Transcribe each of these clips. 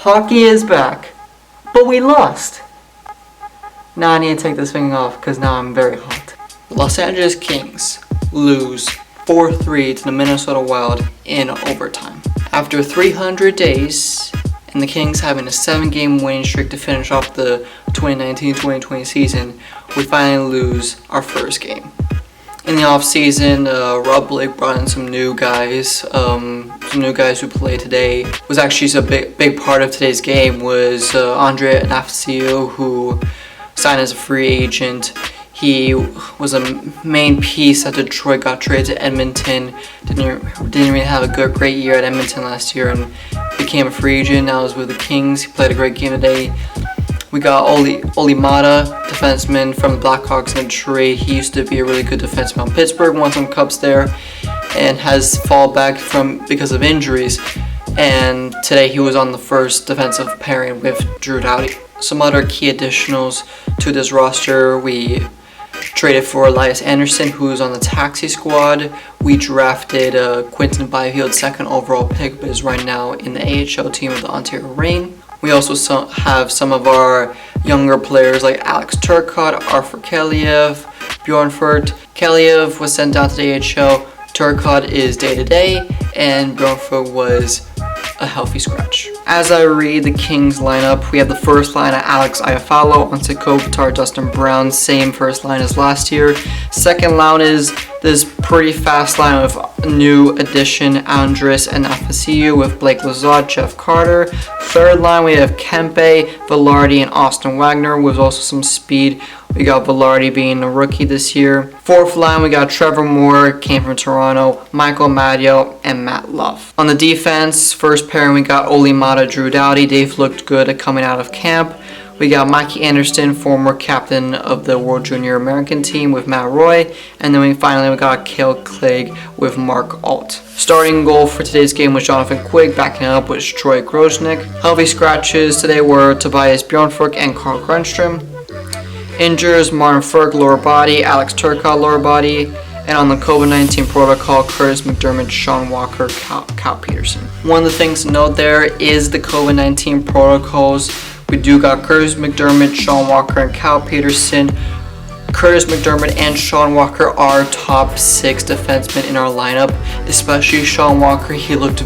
Hockey is back, but we lost. Now I need to take this thing off because now I'm very hot. The Los Angeles Kings lose 4-3 to the Minnesota Wild in overtime. After 300 days, and the Kings having a 7-game winning streak to finish off the 2019-2020 season, we finally lose our first game. In the offseason, Rob Blake brought in some new guys. Who played today. Was actually a big part of today's game was Andre Anafasio, who signed as a free agent. He was a main piece that Detroit got traded to Edmonton. Didn't really have a great year at Edmonton last year and became a free agent. Now he's with the Kings. He played a great game today. We got Oli Mata, defenseman from the Blackhawks in Detroit. He used to be a really good defenseman on Pittsburgh, won some cups there, and has fallen back because of injuries. And today he was on the first defensive pairing with Drew Doughty. Some other key additionals to this roster: we traded for Elias Anderson, who is on the taxi squad. We drafted Quinton Byfield, second overall pick, but is right now in the AHL team of the Ontario Reign. We also have some of our younger players like Alex Turcotte, Arthur Kaliev, Bjornfurt. Kaliev was sent down to the AHL. Turcotte is day-to-day, and Bjornfurt was a healthy scratch. As I read the Kings lineup, we have the first line at Alex Iafallo, Anze Kopitar, Dustin Brown, same first line as last year. Second line is this pretty fast line of new addition Andres Anafasio with Blake Lizotte, Jeff Carter. Third line we have Kempe, Velarde, and Austin Wagner with also some speed. We got Velarde being a rookie this year. Fourth line, we got Trevor Moore, came from Toronto, Michael Madio, and Matt Love. On the defense, first pairing, we got Oli Mata, Drew Doughty. They've looked good at coming out of camp. We got Mikey Anderson, former captain of the World Junior American team with Matt Roy. And then we got Cale Clegg with Mark Alt. Starting goal for today's game was Jonathan Quigg, backing up with Troy Grosnick. Healthy scratches today were Tobias Bjornfurt and Carl Grunstrom. Injures: Martin Ferg, lower body, Alex Turcotte, lower body, and on the COVID-19 protocol, Curtis McDermott, Sean Walker, Cal Peterson. One of the things to note there is the COVID-19 protocols. We do got Curtis McDermott, Sean Walker, and Cal Peterson. Curtis McDermott and Sean Walker are top 6 defensemen in our lineup, especially Sean Walker. He looked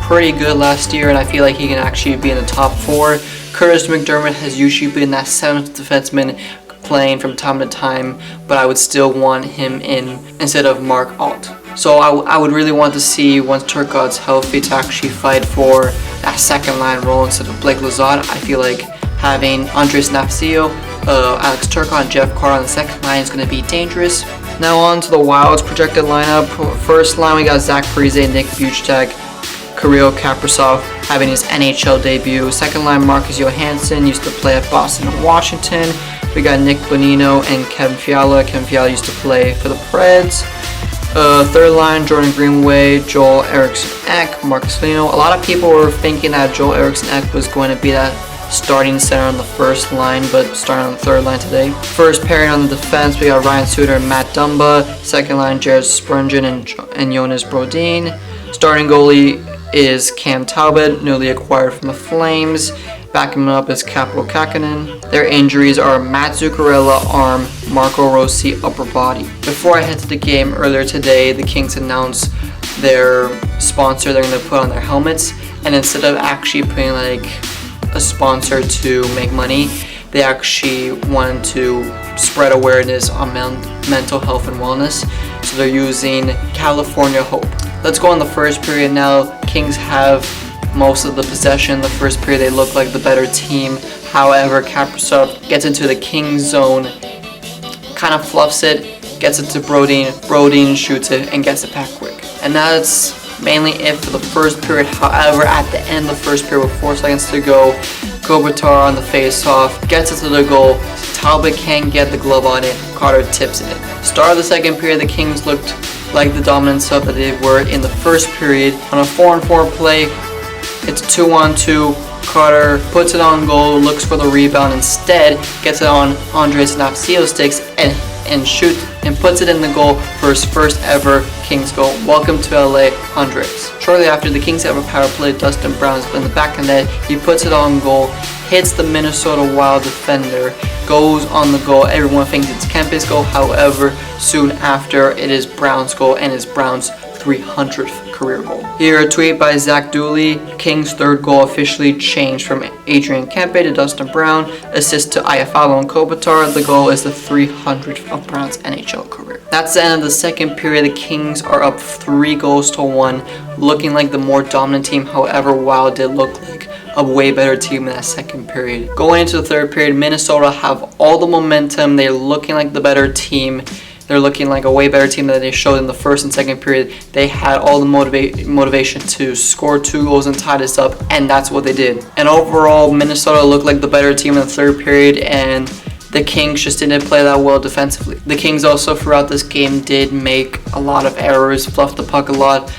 pretty good last year, and I feel like he can actually be in the top 4. Curtis McDermott has usually been that 7th defenseman playing from time to time, but I would still want him in instead of Mark Alt. So I would really want to see, once Turcotte's healthy, to actually fight for that second line role instead of Blake Lizotte. I feel like having Andres Anafasio, Alex Turcotte, and Jeff Carter on the second line is going to be dangerous. Now on to the Wild's projected lineup. First line, we got Zach Parise, Nick Bujtek, Kirill Kaprizov having his NHL debut. Second line, Marcus Johansson, used to play at Boston and Washington. We got Nick Bonino and Kevin Fiala. Kevin Fiala used to play for the Preds. Third line, Jordan Greenway, Joel Eriksson-Ek, Marcus Foligno. A lot of people were thinking that Joel Eriksson-Ek was going to be that starting center on the first line, but starting on the third line today. First pairing on the defense, we got Ryan Suter and Matt Dumba. Second line, Jared Spurgeon and Jonas Brodin. Starting goalie is Cam Talbot, newly acquired from the Flames. Backing him up is Capital Kakkonen. Their injuries are Matt Zuccarello, arm, Marco Rossi, upper body. Before I head to the game earlier today, the Kings announced their sponsor they're going to put on their helmets, and instead of actually putting like a sponsor to make money, they actually wanted to spread awareness on mental health and wellness, so they're using California Hope. Let's go on the first period now. Kings have most of the possession. The first period they look like the better team. However, Kaprizov gets into the Kings zone, kind of fluffs it, gets it to Brodin. Brodin shoots it and gets it back quick. And that's mainly it for the first period. However, at the end of the first period with 4 seconds to go, Kopitar on the face-off gets it to the goal. Talbot can't get the glove on it. Carter tips it in. Start of the second period, the Kings looked like the dominant sub that they were in the first period. On a 4-on-4 play, it's 2-on-2. Carter puts it on goal, looks for the rebound, instead gets it on Andres Anafasio sticks and shoots and puts it in the goal for his first ever Kings go, "Welcome to LA, Andres." Shortly after, the Kings have a power play. Dustin Brown's in the back of the net. He puts it on goal, hits the Minnesota Wild defender, goes on the goal. Everyone thinks it's Kempe's goal. However, soon after, it is Brown's goal, and it's Brown's 300th career goal. Here, a tweet by Zach Dooley. Kings' third goal officially changed from Adrian Kempe to Dustin Brown. Assist to Iafallo and Kopitar. The goal is the 300th of Brown's NHL career. That's the end of the second period. The Kings are up 3-1, looking like the more dominant team. However, Wild did look like a way better team in that second period. Going into the third period, Minnesota have all the momentum. They're looking like the better team. They're looking like a way better team than they showed in the first and second period. They had all the motivation to score 2 goals and tie this up, and that's what they did. And overall, Minnesota looked like the better team in the third period, and the Kings just didn't play that well defensively. The Kings also throughout this game did make a lot of errors, fluffed the puck a lot.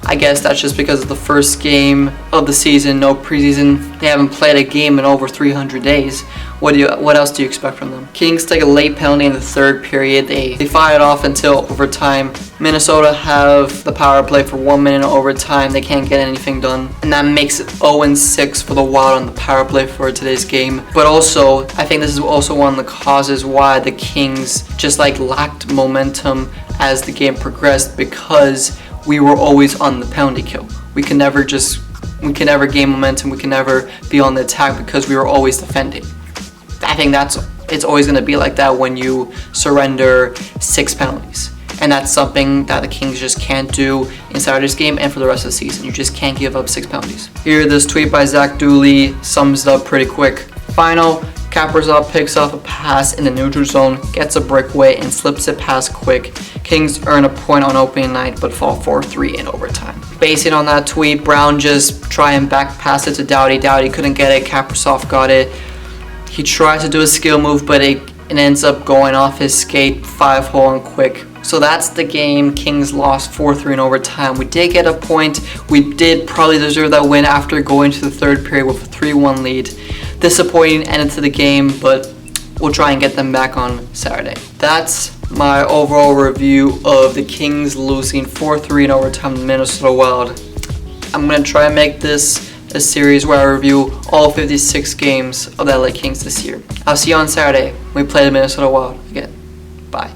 I guess that's just because of the first game of the season, no preseason. They haven't played a game in over 300 days. What else do you expect from them? Kings take a late penalty in the third period. They fire it off until overtime. Minnesota have the power play for 1 minute in overtime. They can't get anything done. And that makes it 0-6 for the Wild on the power play for today's game. But also, I think this is also one of the causes why the Kings just lacked momentum as the game progressed, because we were always on the penalty kill. We can never gain momentum. We can never be on the attack because we were always defending. I think it's always going to be like that when you surrender 6 penalties. And that's something that the Kings just can't do inside this game and for the rest of the season. You just can't give up 6 penalties. Here, this tweet by Zach Dooley sums it up pretty quick. Final, Kaprizov picks off a pass in the neutral zone, gets a breakaway, and slips it past Quick. Kings earn a point on opening night, but fall 4-3 in overtime. Based on that tweet, Brown just tried and back pass it to Doughty. Doughty couldn't get it. Kaprizov got it. He tries to do a skill move, but it ends up going off his skate, 5-hole on Quick. So that's the game. Kings lost 4-3 in overtime. We did get a point. We did probably deserve that win after going to the third period with a 3-1 lead. Disappointing end to the game, but we'll try and get them back on Saturday. That's my overall review of the Kings losing 4-3 in overtime to the Minnesota Wild. I'm going to try and make this a series where I review all 56 games of the LA Kings this year. I'll see you on Saturday when we play the Minnesota Wild again. Bye.